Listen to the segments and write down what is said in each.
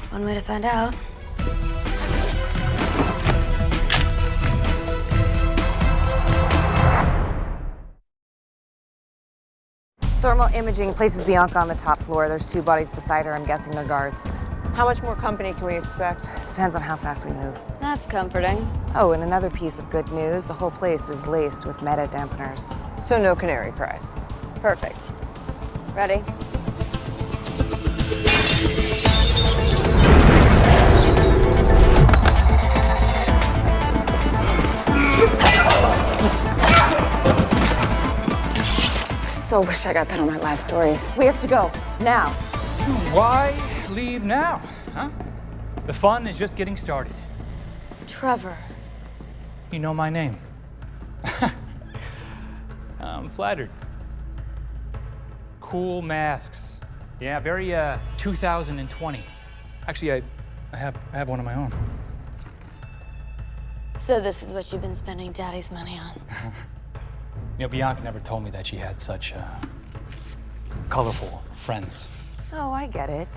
One way to find out. Thermal imaging places Bianca on the top floor. There's 2 bodies beside her. I'm guessing they're guards. How much more company can we expect? Depends on how fast we move. That's comforting. Oh, and another piece of good news, the whole place is laced with meta dampeners. So no canary cries. Perfect. Ready? So wish I got that on my live stories. We have to go, now. Why leave now, huh? The fun is just getting started. Trevor. You know my name. I'm flattered. Cool masks. Yeah, very 2020. Actually, I have one of my own. So this is what you've been spending Daddy's money on. You know, Bianca never told me that she had such colorful friends. Oh, I get it.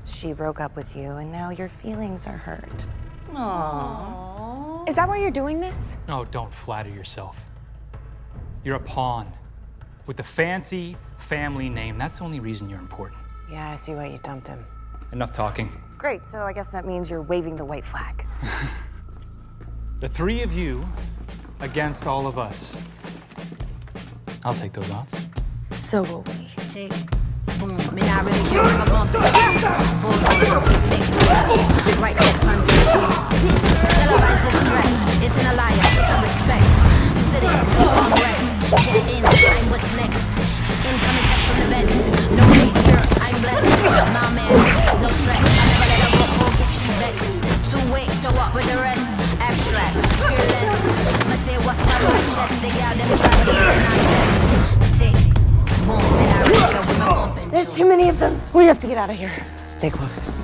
She broke up with you, and now your feelings are hurt. Aww. Is that why you're doing this? Oh, don't flatter yourself. You're a pawn with a fancy family name. That's the only reason you're important. Yeah, I see why you dumped him. Enough talking. Great, so I guess that means you're waving the white flag. The 3 of you against all of us. I'll take those odds. So will we. Tick, boom. I mean, I really care when I'm bumping. Right there, televised distress. It's an alliance with some respect. Sitting on rest. Get in, find what's next. Incoming text from the vets. No hate here, I'm blessed. My man, no stress. I never let her go, get she vexed. Too weak to walk with the rest. Abstract, fearless. Must say what's on my chest. They got them trying to get tick, boom, and I really go with my bumping. There's too many of them. We have to get out of here. Stay close.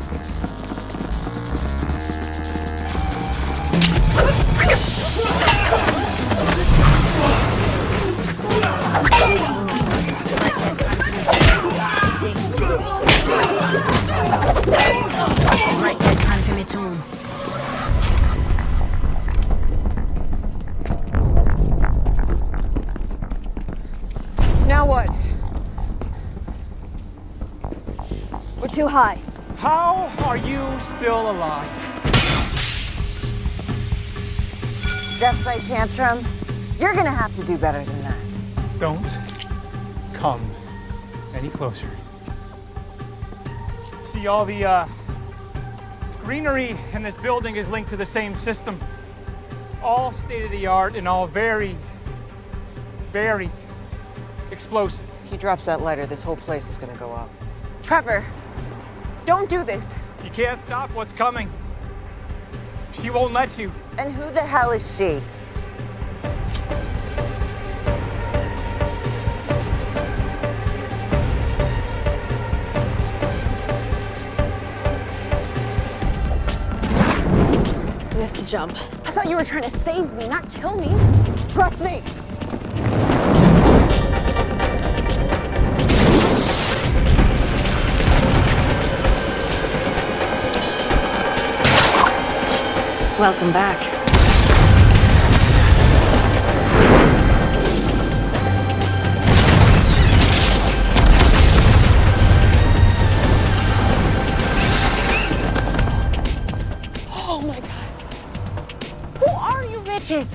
Right there, time for me too. Now what? We're too high. How are you still alive? Death by tantrum? You're gonna have to do better than that. Don't come any closer. See, all the greenery in this building is linked to the same system. All state-of-the-art and all very, very explosive. He drops that lighter, this whole place is gonna go up. Trevor, don't do this. You can't stop what's coming. She won't let you. And who the hell is she? We have to jump. I thought you were trying to save me, not kill me. Trust me. Welcome back. Oh my God. Who are you bitches?